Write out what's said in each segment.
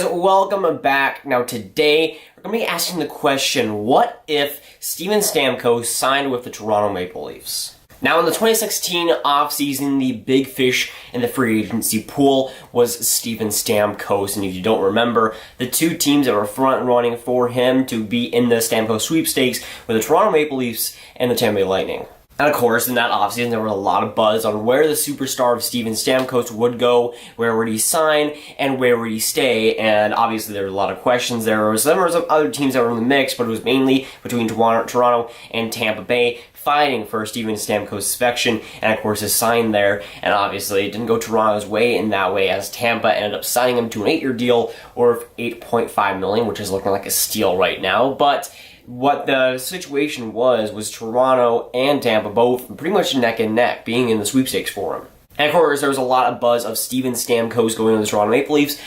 guys, welcome back. Now today, we're going to be asking the question, what if Steven Stamkos signed with the Toronto Maple Leafs? Now in the 2016 offseason, the big fish in the free agency pool was Steven Stamkos, and if you don't remember, the two teams that were front running for him to be in the Stamkos sweepstakes were the Toronto Maple Leafs and the Tampa Bay Lightning. And of course, in that offseason, there was a lot of buzz on where the superstar of Steven Stamkos would go, where would he sign, and where would he stay. And obviously, there were a lot of questions. There were some other teams that were in the mix, but it was mainly between Toronto and Tampa Bay fighting for Steven Stamkos' affection, and of course his sign there. And obviously, it didn't go Toronto's way in that way, as Tampa ended up signing him to an 8-year deal worth $8.5 million, which is looking like a steal right now. But what the situation was Toronto and Tampa both pretty much neck and neck, being in the sweepstakes for him. And of course, there was a lot of buzz of Steven Stamkos going to the Toronto Maple Leafs,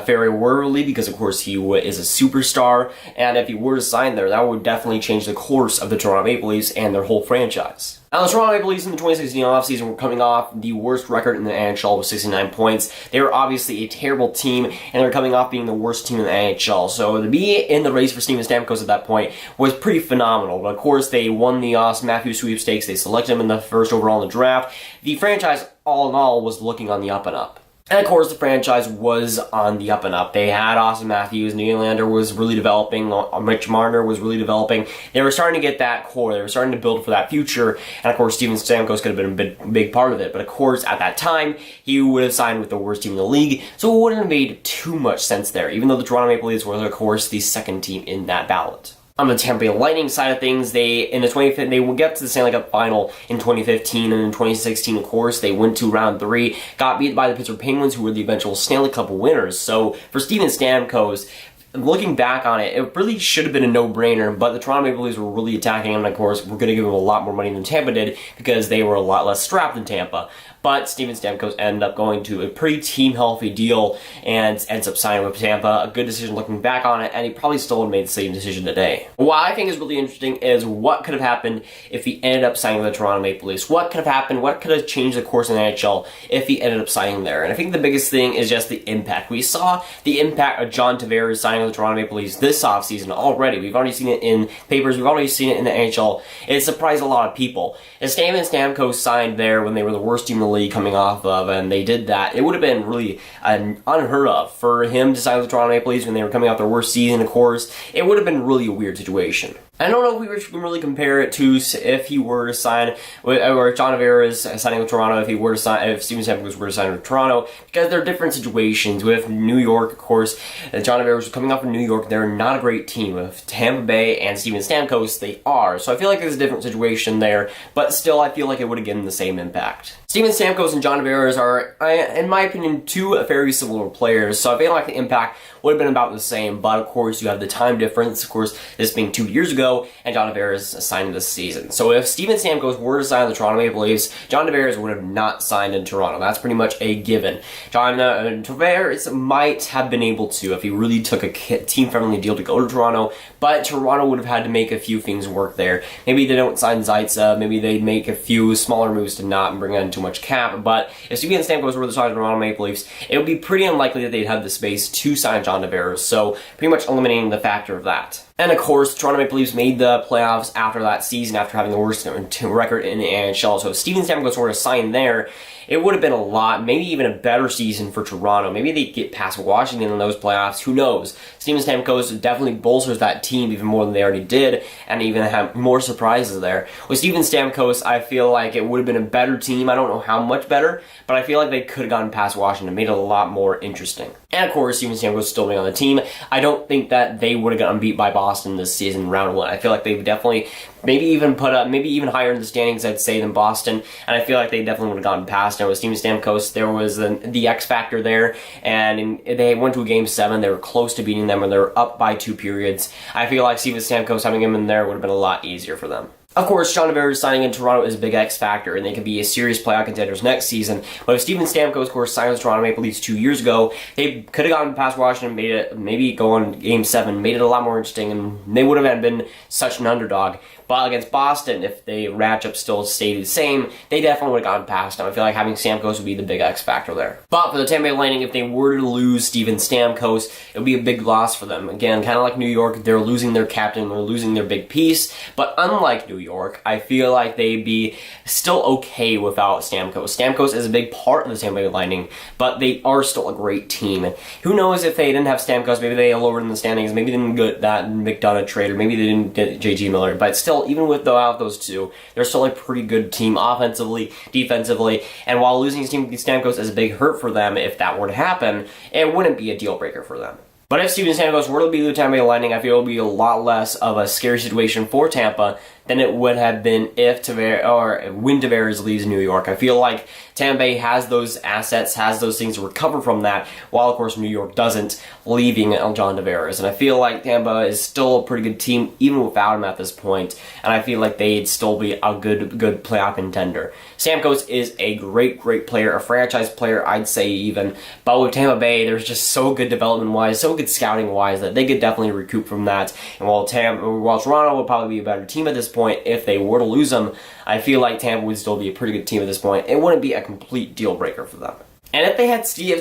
very worldly, because of course he is a superstar, and if he were to sign there, that would definitely change the course of the Toronto Maple Leafs and their whole franchise. Now, the Toronto Maple Leafs in the 2016 offseason were coming off the worst record in the NHL with 69 points. They were obviously a terrible team, and they were coming off being the worst team in the NHL. So to be in the race for Steven Stamkos at that point was pretty phenomenal. But of course, they won the Austin Matthews sweepstakes. They selected him in the first overall in the draft. The franchise, all in all, was looking on the up and up. And of course, the franchise was on the up and up. They had Austin Matthews, Nylander was really developing, Mitch Marner was really developing. They were starting to get that core. They were starting to build for that future. And of course, Steven Stamkos could have been a big part of it. But of course, at that time, he would have signed with the worst team in the league. So it wouldn't have made too much sense there, even though the Toronto Maple Leafs were, of course, the second team in that ballot. On the Tampa Bay Lightning side of things, they will get to the Stanley Cup final in 2015, and in 2016, of course, they went to round 3, got beat by the Pittsburgh Penguins, who were the eventual Stanley Cup winners. So for Steven Stamkos, looking back on it, it really should have been a no-brainer, but the Toronto Maple Leafs were really attacking him, and of course, we're going to give him a lot more money than Tampa did, because they were a lot less strapped than Tampa. But Steven Stamkos ended up going to a pretty team-healthy deal and ends up signing with Tampa. A good decision looking back on it, and he probably still would have made the same decision today. What I think is really interesting is what could have happened if he ended up signing with the Toronto Maple Leafs. What could have happened? What could have changed the course in the NHL if he ended up signing there? And I think the biggest thing is just the impact. We saw the impact of John Tavares signing with the Toronto Maple Leafs this offseason already. We've already seen it in papers. We've already seen it in the NHL. It surprised a lot of people. If Steven Stamkos signed there when they were the worst team in the league coming off of, and they did that, it would have been really unheard of for him to sign with the Toronto Maple Leafs when they were coming off their worst season, of course. It would have been really a weird situation. I don't know if we can really compare it to if he were to sign, or John Tavares signing with Toronto, if Steven Stamkos were to sign with Toronto, because they're different situations. With New York, of course, John Tavares was coming off of New York. They're not a great team. With Tampa Bay and Steven Stamkos, they are. So I feel like there's a different situation there, but still, I feel like it would have given the same impact. Steven Stamkos and John Tavares are, in my opinion, two very similar players, so I feel like the impact would have been about the same, but of course you have the time difference, of course, this being 2 years ago, and John Tavares signed this season. So if Steven Stamkos were to sign the Toronto Maple Leafs, John Tavares would have not signed in Toronto. That's pretty much a given. John Tavares might have been able to if he really took a team-friendly deal to go to Toronto, but Toronto would have had to make a few things work there. Maybe they don't sign Zaitsev, maybe they make a few smaller moves to not bring in too much cap, but if Steven Stamkos were to sign the Toronto Maple Leafs, it would be pretty unlikely that they'd have the space to sign John Tavares, so pretty much eliminating the factor of that. And of course, Toronto Maple Leafs made the playoffs after that season, after having the worst record in the NHL. So if Steven Stamkos were to sign there, it would have been a lot, maybe even a better season for Toronto. Maybe they get past Washington in those playoffs. Who knows? Steven Stamkos definitely bolsters that team even more than they already did, and even have more surprises there. With Steven Stamkos, I feel like it would have been a better team. I don't know how much better, but I feel like they could have gotten past Washington, made it a lot more interesting. And of course, Steven Stamkos still being on the team. I don't think that they would have gotten beat by Boston this season, round 1. I feel like they would definitely maybe even higher in the standings, I'd say, than Boston, and I feel like they definitely would have gotten past. And with Steven Stamkos, there was the X factor there, and they went to a Game 7. They were close to beating them, and they were up by 2 periods. I feel like Steven Stamkos having him in there would have been a lot easier for them. Of course, John Tavares signing in Toronto is a big X factor, and they can be a serious playoff contenders next season. But if Steven Stamkos, of course, signed with Toronto Maple Leafs 2 years ago, they could have gotten past Washington, made it, maybe go on Game 7, made it a lot more interesting, and they would have been such an underdog. But against Boston, if the matchup still stayed the same, they definitely would have gotten past them. I feel like having Stamkos would be the big X factor there. But for the Tampa Bay Lightning, if they were to lose Steven Stamkos, it would be a big loss for them. Again, kind of like New York, they're losing their captain, they're losing their big piece. But unlike New York, I feel like they'd be still okay without Stamkos. Stamkos is a big part of the Tampa Bay Lightning, but they are still a great team. And who knows if they didn't have Stamkos, maybe they lowered in the standings, maybe they didn't get that McDonough trade, or maybe they didn't get J.G. Miller, but still, even without those two, they're still a pretty good team offensively, defensively, and while losing Stamkos is a big hurt for them, if that were to happen, it wouldn't be a deal breaker for them. But if Steven Stamkos were to be the Tampa Bay Lightning, I feel it would be a lot less of a scary situation for Tampa than it would have been if when Tavares leaves New York. I feel like Tampa Bay has those assets, has those things to recover from that, while of course New York doesn't, leaving John Tavares. And I feel like Tampa is still a pretty good team even without him at this point, and I feel like they'd still be a good playoff contender. Stamkos is a great player, a franchise player, I'd say even, but with Tampa Bay, there's just so good development-wise, so good scouting-wise that they could definitely recoup from that. And while Toronto would probably be a better team at this point, if they were to lose them, I feel like Tampa would still be a pretty good team at this point. It wouldn't be a complete deal breaker for them. And if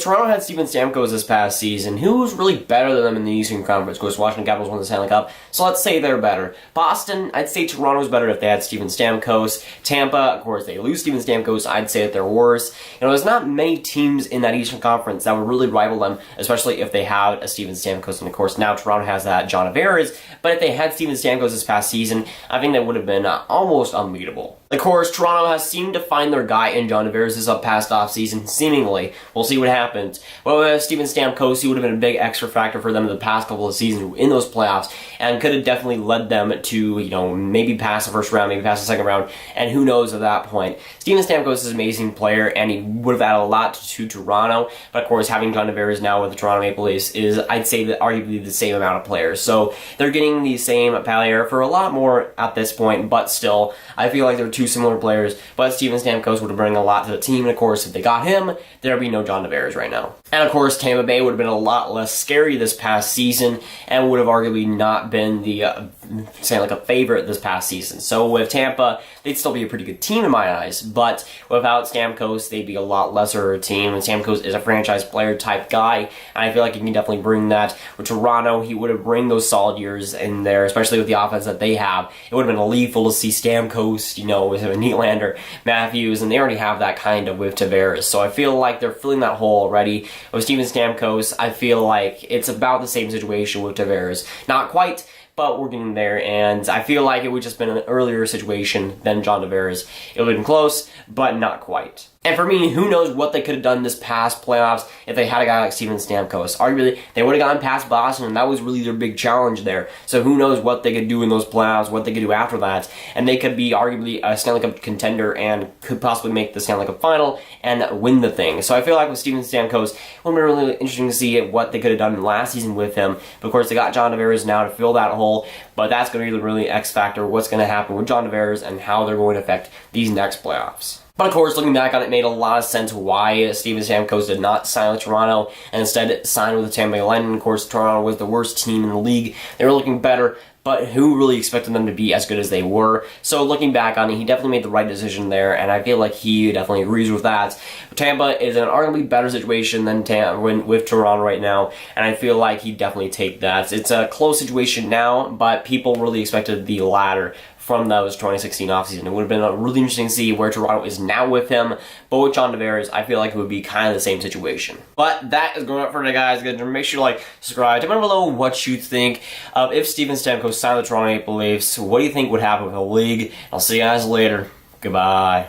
Toronto had Steven Stamkos this past season, who's really better than them in the Eastern Conference? Of course, Washington Capitals won the Stanley Cup, so let's say they're better. Boston, I'd say Toronto's better if they had Steven Stamkos. Tampa, of course, they lose Steven Stamkos, I'd say that they're worse. There's not many teams in that Eastern Conference that would really rival them, especially if they had a Steven Stamkos. And of course, now Toronto has that John Tavares, but if they had Steven Stamkos this past season, I think that would have been almost unbeatable. Of course, Toronto has seemed to find their guy in John Tavares this past offseason, seemingly. We'll see what happens. Well, with Steven Stamkos, he would have been a big extra factor for them in the past couple of seasons in those playoffs, and could have definitely led them to, maybe pass the first round, maybe pass the second round, and who knows at that point. Steven Stamkos is an amazing player, and he would have added a lot to Toronto, but of course, having John Tavares now with the Toronto Maple Leafs is, I'd say, that arguably the same amount of players. So they're getting the same player for a lot more at this point, but still, I feel like they're two similar players, but Steven Stamkos would bring a lot to the team, and of course, if they got him, there'd be no John Tavares right now. And of course, Tampa Bay would have been a lot less scary this past season, and would have arguably not been the Stanley Cup favorite this past season. So with Tampa, they'd still be a pretty good team in my eyes, but without Stamkos, they'd be a lot lesser team, and Stamkos is a franchise player type guy, and I feel like he can definitely bring that. With Toronto, he would have bring those solid years in there, especially with the offense that they have. It would have been lethal to see Stamkos, with Nylander, Matthews, and they already have that kind of with Tavares. So I feel like they're filling that hole already. With Steven Stamkos, I feel like it's about the same situation with Tavares. Not quite, but we're getting there, and I feel like it would just been an earlier situation than John Tavares. It would have been close, but not quite. And for me, who knows what they could have done this past playoffs if they had a guy like Steven Stamkos. Arguably, they would have gotten past Boston, and that was really their big challenge there. So who knows what they could do in those playoffs, what they could do after that. And they could be arguably a Stanley Cup contender and could possibly make the Stanley Cup final and win the thing. So I feel like with Steven Stamkos, it would have been really interesting to see what they could have done last season with him. But of course, they got John Tavares now to fill that hole, but that's going to be the really X factor, what's going to happen with John Tavares and how they're going to affect these next playoffs. But of course, looking back on it, it made a lot of sense why Steven Stamkos did not sign with Toronto and instead signed with the Tampa Bay Lightning. Of course, Toronto was the worst team in the league. They were looking better, but who really expected them to be as good as they were? So looking back on it, he definitely made the right decision there, and I feel like he definitely agrees with that. Tampa is in an arguably better situation than with Toronto right now, and I feel like he'd definitely take that. It's a close situation now, but people really expected the latter from those 2016 offseason. It would have been really interesting to see where Toronto is now with him, but with John Tavares, I feel like it would be kind of the same situation. But that is going up for today, guys. Make sure to like, subscribe. Comment below what you think of if Steven Stamkos signed the Toronto Maple Leafs. What do you think would happen with the league? I'll see you guys later. Goodbye.